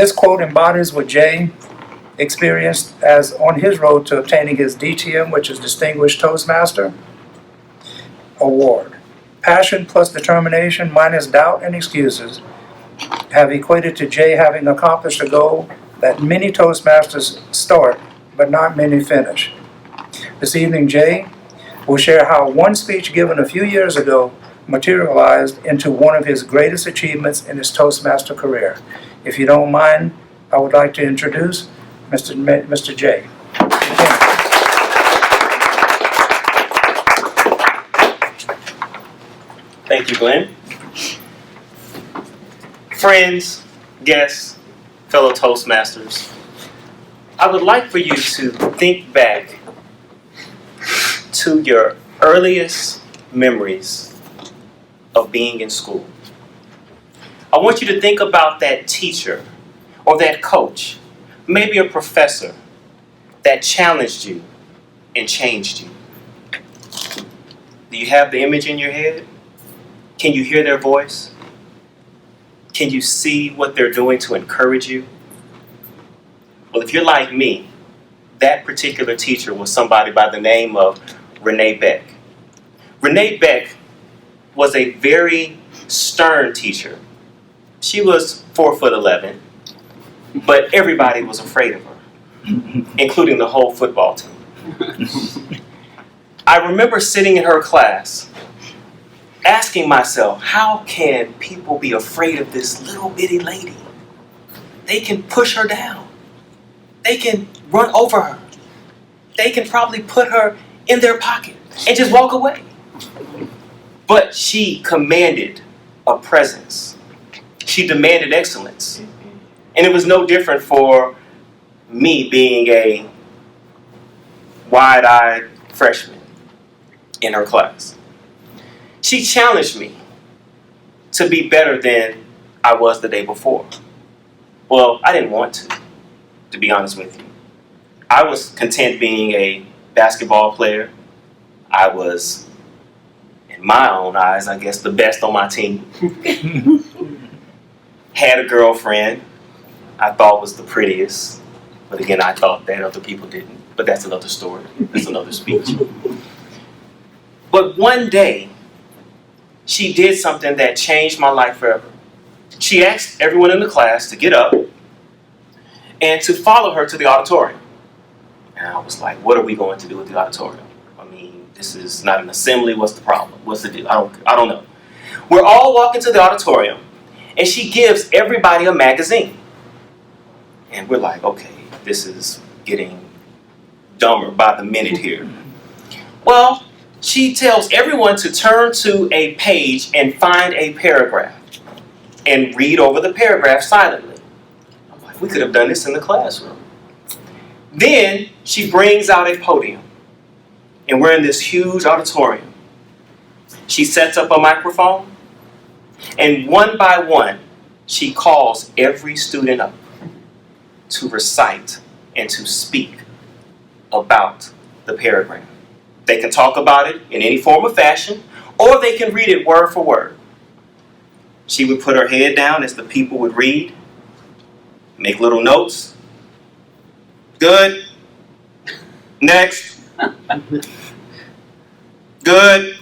This quote embodies what Jay experienced as on his road to obtaining his DTM, which is Distinguished Toastmaster award. Passion plus determination minus doubt and excuses have equated to Jay having accomplished a goal that many Toastmasters start, but not many finish. This evening, Jay will share how one speech given a few years ago materialized into one of his greatest achievements in his Toastmaster career. If you don't mind, I would like to introduce Mr. Jay. Thank you, Glenn. Friends, guests, fellow Toastmasters, I would like for you to think back to your earliest memories of being in school. I want you to think about that teacher or that coach, maybe a professor that challenged you and changed you. Do you have the image in your head? Can you hear their voice? Can you see what they're doing to encourage you? Well, if you're like me, that particular teacher was somebody by the name of Renee Beck. Renee Beck was a very stern teacher. She was 4'11", but everybody was afraid of her, including the whole football team. I remember sitting in her class asking myself, how can people be afraid of this little bitty lady? They can push her down. They can run over her. They can probably put her in their pocket and just walk away. But she commanded a presence. She demanded excellence. And it was no different for me being a wide-eyed freshman in her class. She challenged me to be better than I was the day before. Well, I didn't want to be honest with you. I was content being a basketball player. I was, in my own eyes, I guess, the best on my team. Had a girlfriend I thought was the prettiest. But again, I thought that other people didn't. But that's another story. That's another speech. But one day, she did something that changed my life forever. She asked everyone in the class to get up and to follow her to the auditorium. And I was like, what are we going to do at the auditorium? I mean, this is not an assembly. What's the problem? What's the deal? I don't know. We're all walking to the auditorium, and she gives everybody a magazine. And we're like, okay, this is getting dumber by the minute here. Well, she tells everyone to turn to a page and find a paragraph and read over the paragraph silently. I'm like, we could have done this in the classroom. Then she brings out a podium, and we're in this huge auditorium. She sets up a microphone, and one by one, she calls every student up to recite and to speak about the paragraph. They can talk about it in any form or fashion, or they can read it word for word. She would put her head down as the people would read, make little notes. Good. Next. Good.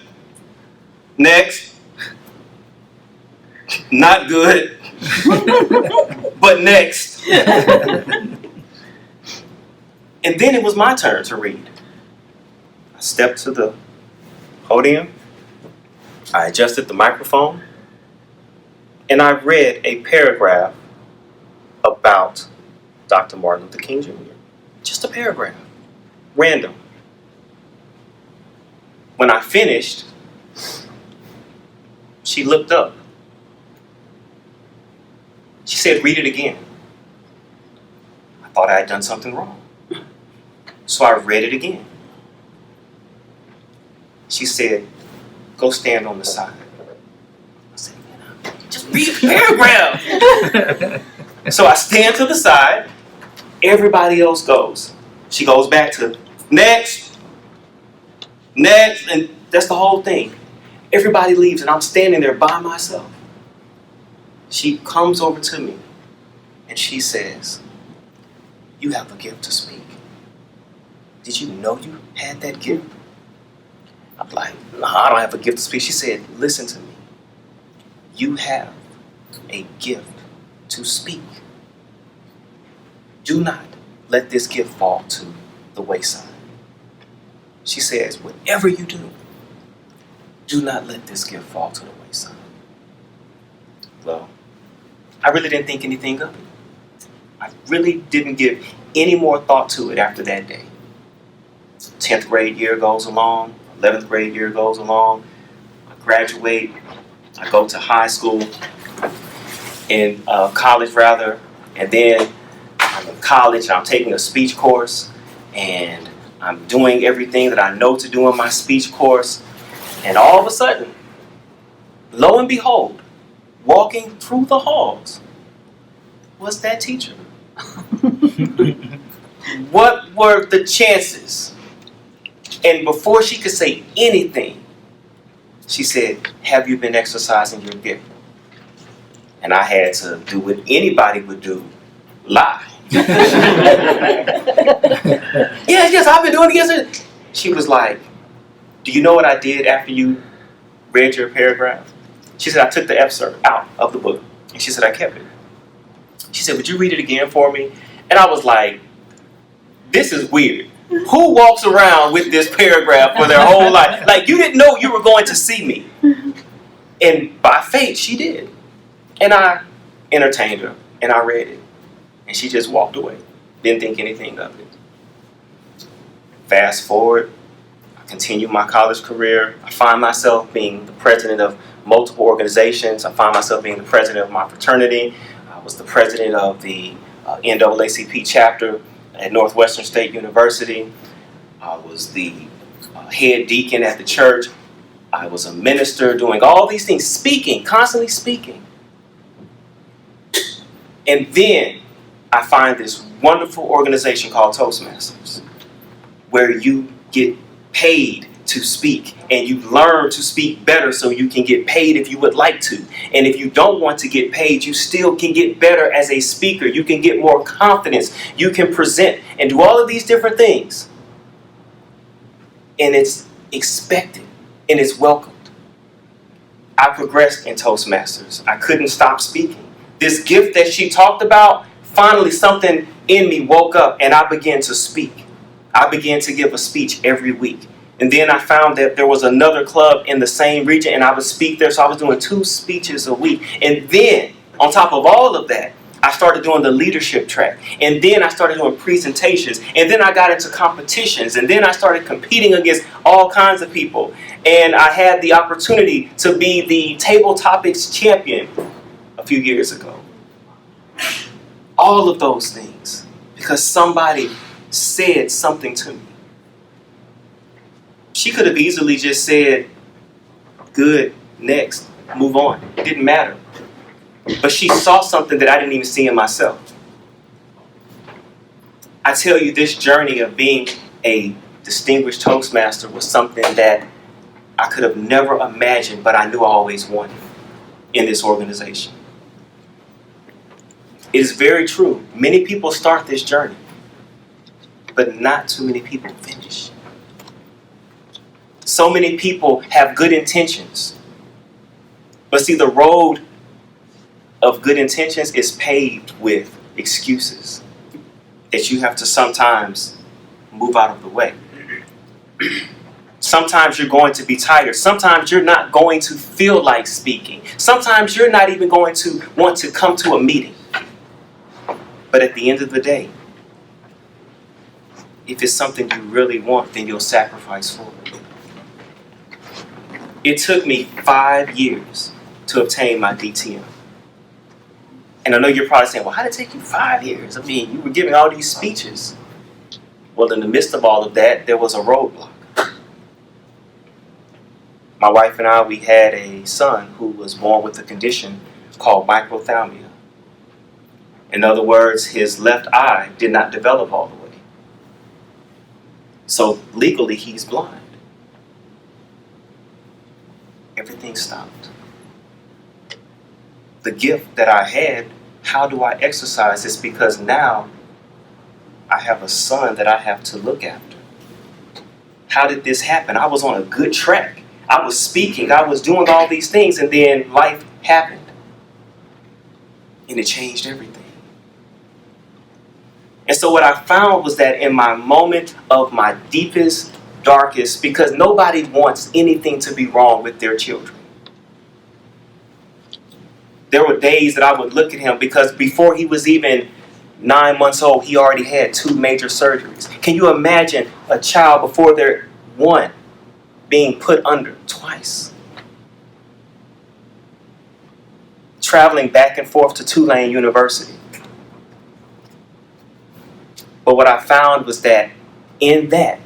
Next. Not good. But next. And then it was my turn to read. I stepped to the podium, I adjusted the microphone, and I read a paragraph about Dr. Martin Luther King Jr. Just a paragraph, random. When I finished, she looked up. She said, read it again. I thought I had done something wrong. So I read it again. She said, go stand on the side. I said, just read the paragraph. So I stand to the side. Everybody else goes. She goes back to next, next, and that's the whole thing. Everybody leaves, and I'm standing there by myself. She comes over to me, And she says, "You have a gift to speak. Did you know you had that gift?" I'm like, "No, I don't have a gift to speak." She said, "Listen to me. You have a gift to speak. Do not let this gift fall to the wayside." She says, "Whatever you do not let this gift fall to the wayside." Well, I really didn't think anything of it. I really didn't give any more thought to it after that day. 10th grade year goes along, 11th grade year goes along. I graduate, I go to high school, in college rather, and then I'm in college and I'm taking a speech course, and I'm doing everything that I know to do in my speech course, and all of a sudden, lo and behold, walking through the halls was that teacher. What were the chances? And before she could say anything, she said, "Have you been exercising your gift?" And I had to do what anybody would do, lie. Yes, I've been doing it. Yes. She was like, "Do you know what I did after you read your paragraph?" She said, "I took the excerpt out of the book." And she said, "I kept it." She said, "Would you read it again for me?" And I was like, this is weird. Who walks around with this paragraph for their whole life? Like, you didn't know you were going to see me. And by faith, she did. And I entertained her, and I read it. And she just walked away. Didn't think anything of it. Fast forward, I continue my college career. I find myself being the president of multiple organizations. I find myself being the president of my fraternity. I was the president of the NAACP chapter at Northwestern State University. I was the head deacon at the church. I was a minister doing all these things, speaking, constantly speaking. And then I find this wonderful organization called Toastmasters, where you get paid to speak, and you learn to speak better so you can get paid if you would like to. And if you don't want to get paid, you still can get better as a speaker. You can get more confidence. You can present and do all of these different things. And it's expected and it's welcomed. I progressed in Toastmasters. I couldn't stop speaking. This gift that she talked about, finally something in me woke up and I began to speak. I began to give a speech every week. And then I found that there was another club in the same region and I would speak there. So I was doing 2 speeches a week. And then on top of all of that, I started doing the leadership track. And then I started doing presentations. And then I got into competitions. And then I started competing against all kinds of people. And I had the opportunity to be the Table Topics champion a few years ago. All of those things because somebody said something to me. She could have easily just said, "Good, next, move on." It didn't matter. But she saw something that I didn't even see in myself. I tell you, this journey of being a distinguished Toastmaster was something that I could have never imagined, but I knew I always wanted in this organization. It is very true. Many people start this journey, but not too many people finish. So many people have good intentions. But see, the road of good intentions is paved with excuses that you have to sometimes move out of the way. Sometimes you're going to be tired. Sometimes you're not going to feel like speaking. Sometimes you're not even going to want to come to a meeting. But at the end of the day, if it's something you really want, then you'll sacrifice for it. It took me 5 years to obtain my DTM. And I know you're probably saying, well, how did it take you 5 years? I mean, you were giving all these speeches. Well, in the midst of all of that, there was a roadblock. My wife and I, we had a son who was born with a condition called microphthalmia. In other words, his left eye did not develop all the way. So legally, he's blind. Everything stopped. The gift that I had How do I exercise this? Because now I have a son that I have to look after. How did this happen? I was on a good track. I was speaking, I was doing all these things, and then life happened. And it changed everything. And so what I found was that in my moment of my deepest, darkest, because nobody wants anything to be wrong with their children. There were days that I would look at him, because before he was even 9 months old, he already had 2 major surgeries. Can you imagine a child before they're 1 being put under twice? Traveling back and forth to Tulane University. But what I found was that in that,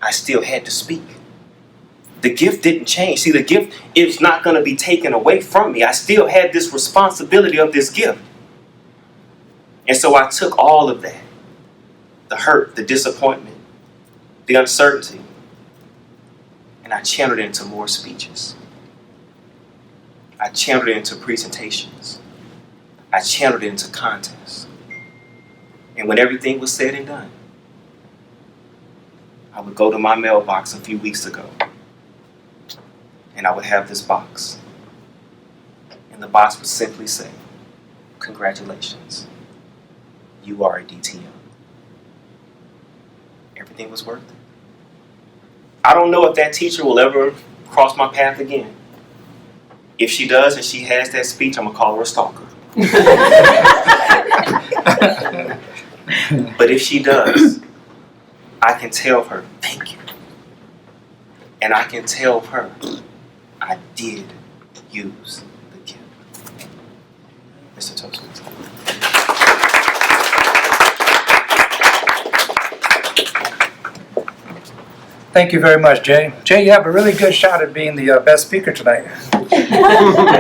I still had to speak. The gift didn't change. See, the gift is not going to be taken away from me. I still had this responsibility of this gift. And so I took all of that, the hurt, the disappointment, the uncertainty, and I channeled it into more speeches. I channeled it into presentations. I channeled it into contests. And when everything was said and done, I would go to my mailbox a few weeks ago, and I would have this box. And the box would simply say, "Congratulations, you are a DTM." Everything was worth it. I don't know if that teacher will ever cross my path again. If she does and she has that speech, I'm going to call her a stalker. But if she does, I can tell her, "Thank you." And I can tell her, I did use the gift. Mr. Toastmaster. Thank you very much, Jay. Jay, you have a really good shot at being the best speaker tonight.